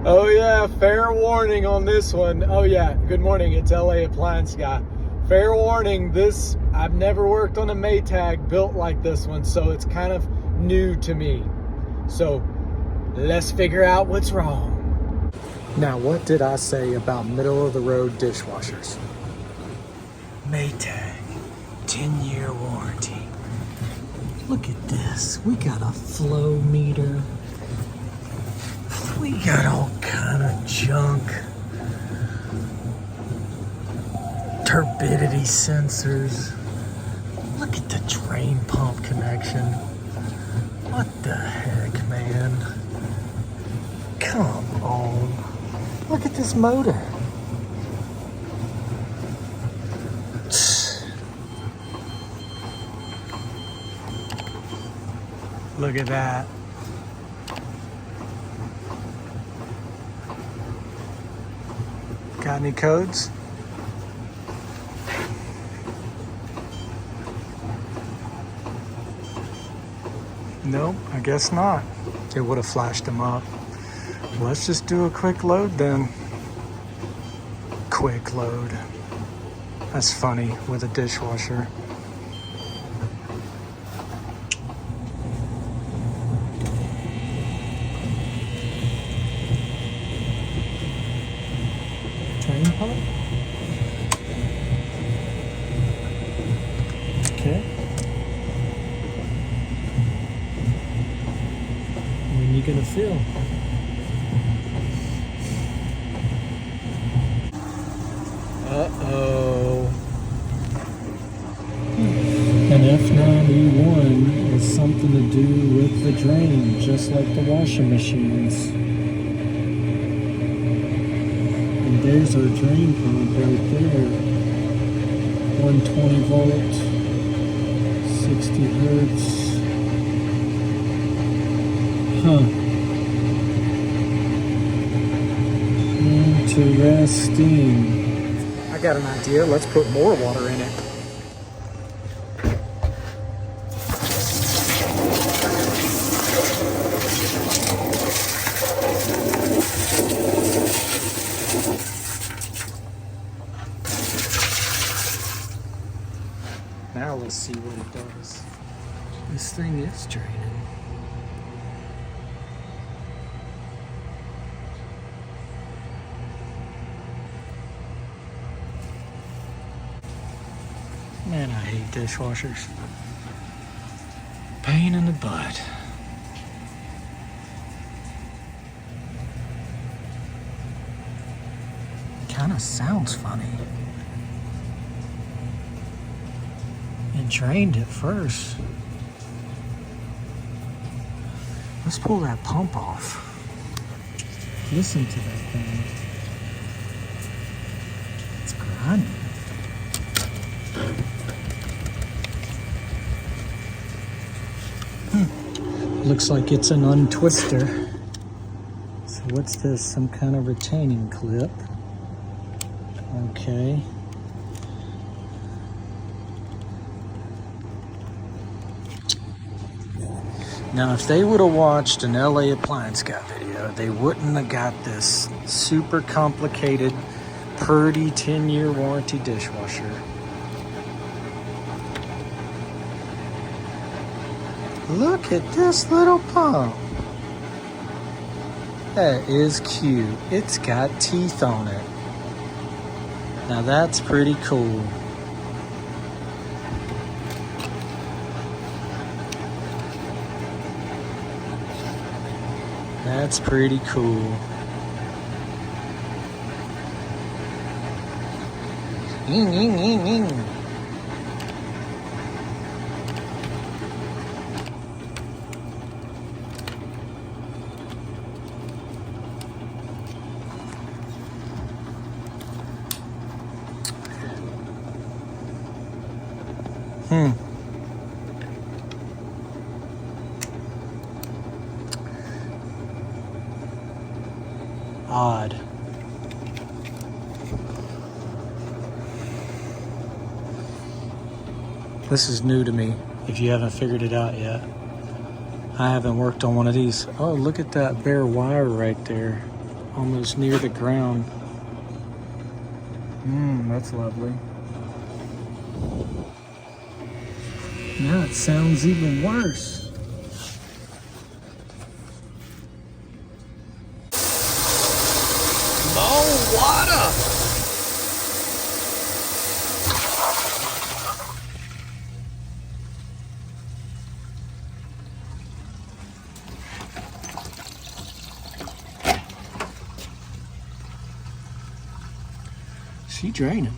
Oh yeah, fair warning on this one. Oh yeah, good morning, it's LA Appliance Guy. Fair warning, this, I've never worked on a Maytag built like this one, so it's kind of new to me. So let's figure out what's wrong. Now, what did I say about middle of the road dishwashers? Maytag, 10-year warranty. Look at this, we got a flow meter. We got all kind of junk. Turbidity sensors. Look at the drain pump connection. What the heck, man? Come on. Look at this motor. Look at that. Got any codes? Nope, I guess not. It would have flashed them up. Let's just do a quick load then. Quick load. That's funny with a dishwasher. Drain pump? Okay. When you gonna fill? Uh-oh. An F9E1 has something to do with the drain, just like the washing machines. And there's our drain pump right there. 120 volt, 60 hertz. Huh. Interesting. I got an idea. Let's put more water in it. Now let's see what it does. This thing is draining. Man, I hate dishwashers. Pain in the butt. Kinda sounds funny. It drained it first. Let's pull that pump off. Listen to that thing. It's grinding. Looks like it's an untwister. So what's this? Some kind of retaining clip. Okay. Now, if they would have watched an LA Appliance Guy video, they wouldn't have got this super complicated, Purdy 10-year warranty dishwasher. Look at this little pump. That is cute. It's got teeth on it. Now that's pretty cool. That's pretty cool. Ying, ying, ying, ying. Odd. This is new to me, if you haven't figured it out yet. I haven't worked on one of these. Oh, look at that bare wire right there almost near the ground. That's lovely. Now it sounds even worse. More water! She draining.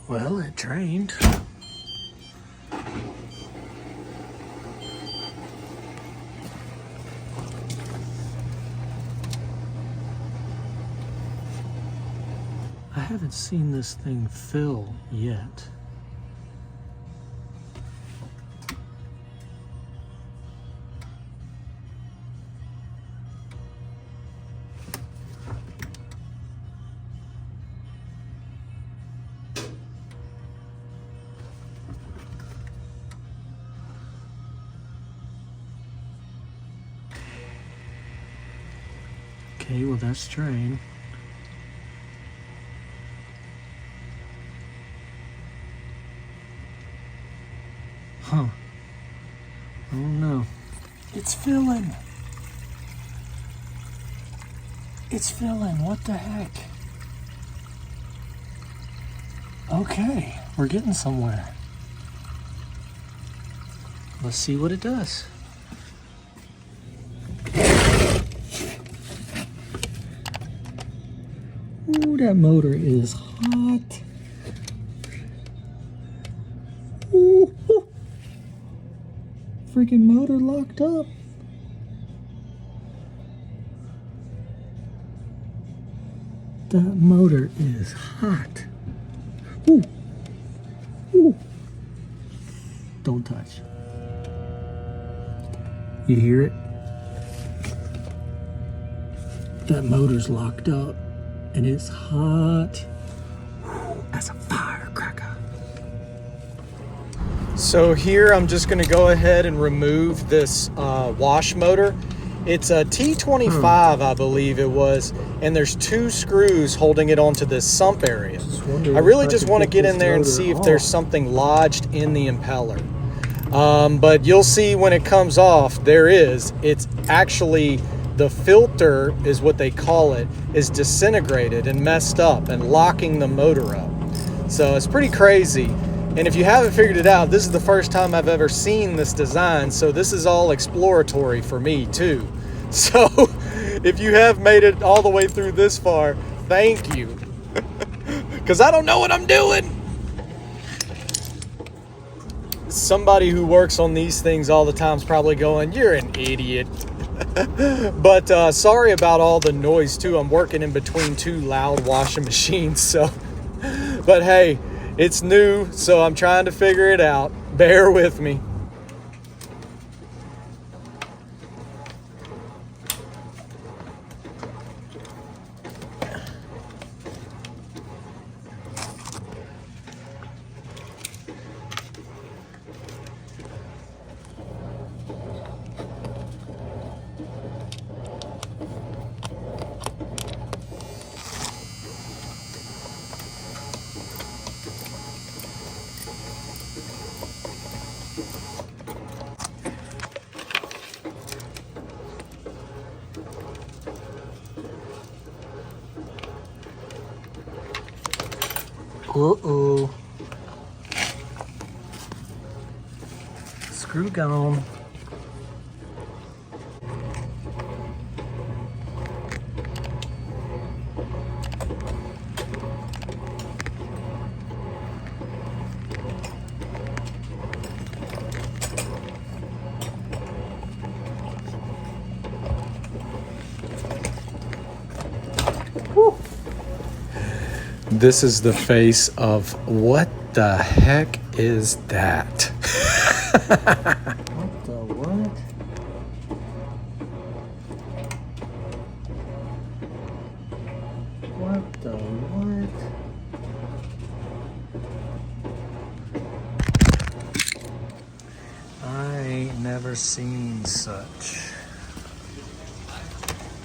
Well, it drained. I haven't seen this thing fill yet. Okay, well that's drained. Huh. I don't know. It's filling. It's filling. What the heck? Okay, we're getting somewhere. Let's see what it does. Ooh, that motor is hot. Ooh, freaking motor locked up. That motor is hot. Ooh. Ooh. Don't touch. You hear it? That motor's locked up and it's hot. That's a firecracker. So here I'm just going to go ahead and remove this wash motor. It's a T25, I believe it was, and there's 2 screws holding it onto this sump area. I really just want to get in there and see if there's something lodged in the impeller. But you'll see when it comes off, there is. It's actually, the filter is what they call it, is disintegrated and messed up and locking the motor up. So it's pretty crazy. And if you haven't figured it out, this is the first time I've ever seen this design, so this is all exploratory for me too. So if you have made it all the way through this far, thank you. Because I don't know what I'm doing. Somebody who works on these things all the time is probably going, you're an idiot. But sorry about all the noise too. I'm working in between 2 loud washing machines, so. But hey, it's new, so I'm trying to figure it out. Bear with me. Uh-oh. Screw gone. Whew. This is the face of what the heck is that? What the what? What the what? I ain't never never seen such.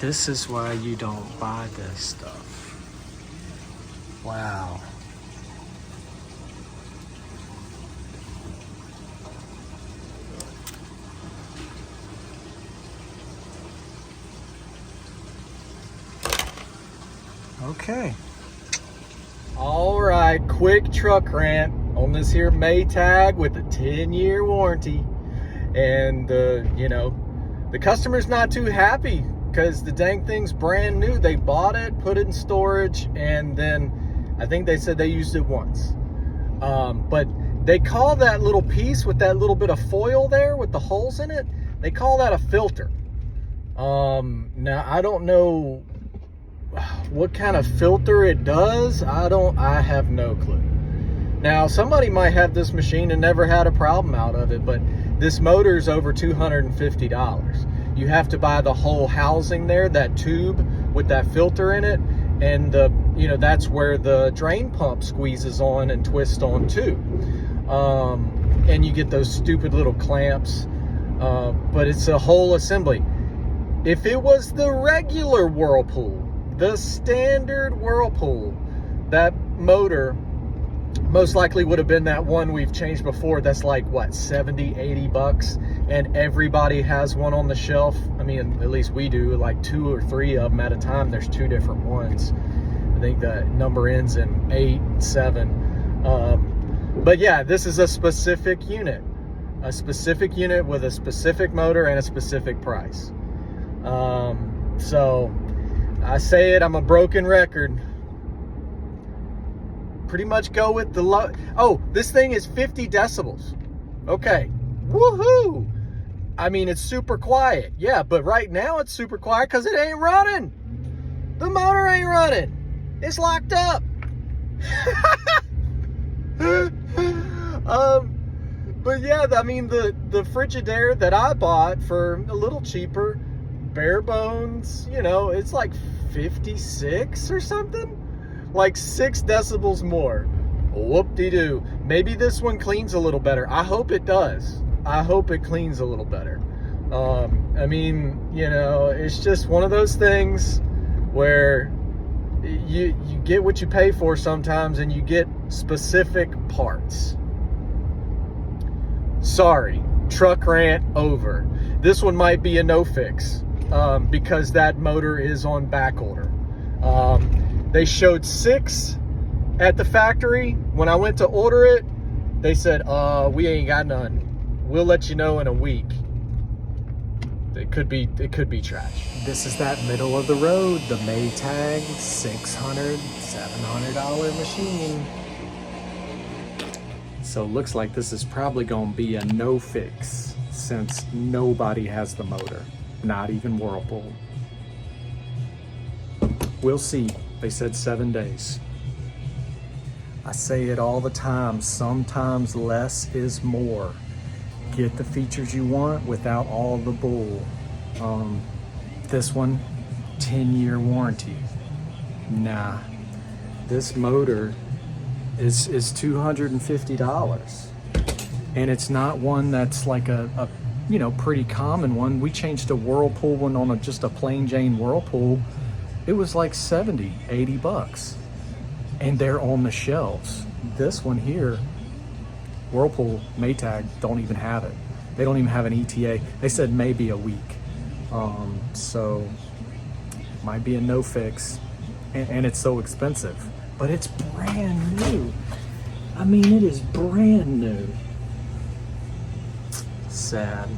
This is why you don't buy this stuff. Wow. Okay. All right, quick truck rant on this here Maytag with a 10-year warranty. And, you know, the customer's not too happy because the dang thing's brand new. They bought it, put it in storage, and then I think they said they used it once. But they call that little piece with that little bit of foil there with the holes in it, they call that a filter. Now, I don't know what kind of filter it does. I have no clue. Now, somebody might have this machine and never had a problem out of it, but this motor is over $250. You have to buy the whole housing there, that tube with that filter in it, and you know, that's where the drain pump squeezes on and twists on too. And you get those stupid little clamps, but it's a whole assembly. If it was the regular Whirlpool, the standard Whirlpool, that motor most likely would have been that one we've changed before. That's like, what, 70, 80 bucks? And everybody has one on the shelf. I mean, at least we do, like 2 or 3 of them at a time. There's 2 different ones. I think the number ends in 8, 7. But yeah, this is a specific unit with a specific motor and a specific price. So I say it, I'm a broken record. Pretty much go with the low. Oh, this thing is 50 decibels. Okay, woohoo! I mean, it's super quiet. Yeah, but right now it's super quiet because it ain't running. The motor ain't running. It's locked up. But yeah, I mean, the Frigidaire that I bought for a little cheaper, bare bones, you know, it's like 56 or something. Like 6 decibels more. Whoop-de-doo. Maybe this one cleans a little better. I hope it does. I hope it cleans a little better. I mean, you know, it's just one of those things where you get what you pay for sometimes, and you get specific parts. Sorry, truck rant over. This one might be a no fix because that motor is on back order. They showed 6 at the factory. When I went to order it, they said, we ain't got none. We'll let you know in a week. It could be trash. This is that middle of the road, the Maytag $600, $700 machine. So it looks like this is probably gonna be a no fix since nobody has the motor, not even Whirlpool. We'll see. They said 7 days. I say it all the time, sometimes less is more. Get the features you want without all the bull. This one, 10-year warranty. Nah, this motor is $250. And it's not one that's like a you know, pretty common one. We changed a Whirlpool one on just a plain Jane Whirlpool. It was like 70, 80 bucks. And they're on the shelves. This one here, Whirlpool, Maytag, don't even have it. They don't even have an ETA. They said maybe a week. So, might be a no fix. And it's so expensive. But it's brand new. I mean, it is brand new. Sad.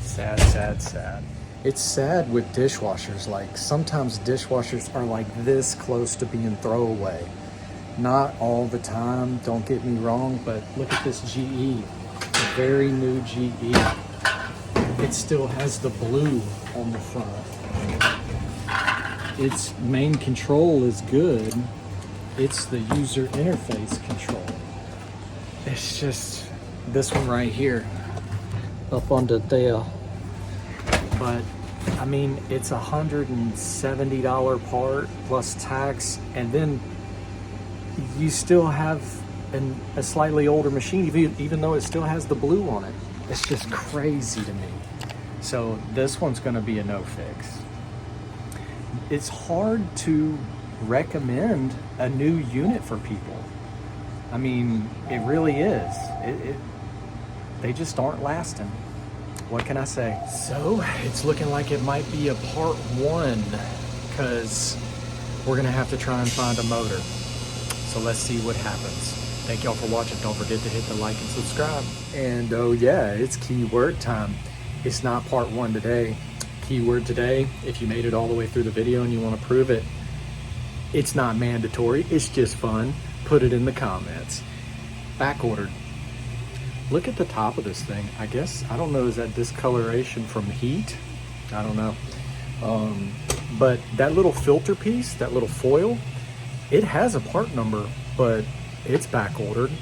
Sad, sad, sad. It's sad with dishwashers. Like, sometimes dishwashers are like this close to being throwaway. Not all the time, don't get me wrong, but look at this GE. A very new GE. It still has the blue on the front. Its main control is good. It's the user interface control. It's just this one right here, up under there. But I mean, it's $170 part plus tax, and then you still have a slightly older machine, even though it still has the blue on it. It's just crazy to me. So this one's gonna be a no fix. It's hard to recommend a new unit for people. I mean, it really is. They just aren't lasting. What can I say? So it's looking like it might be a part 1 because we're gonna have to try and find a motor. So let's see what happens. Thank y'all for watching. Don't forget to hit the like and subscribe. And oh yeah, it's keyword time. It's not part 1 today. Keyword today, if you made it all the way through the video and you want to prove it, it's not mandatory, it's just fun. Put it in the comments. Back ordered. Look at the top of this thing. I guess, I don't know, is that discoloration from heat? I don't know. But that little filter piece, that little foil, it has a part number, but it's back ordered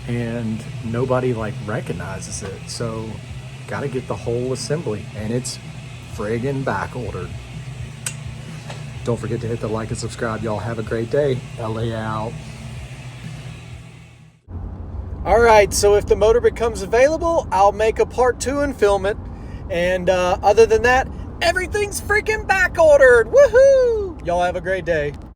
and nobody like recognizes it. So gotta get the whole assembly, and it's friggin' back ordered. Don't forget to hit the like and subscribe. Y'all have a great day. LA out. All right, so if the motor becomes available, I'll make a part 2 and film it. And other than that, everything's freaking back ordered. Woohoo! Y'all have a great day.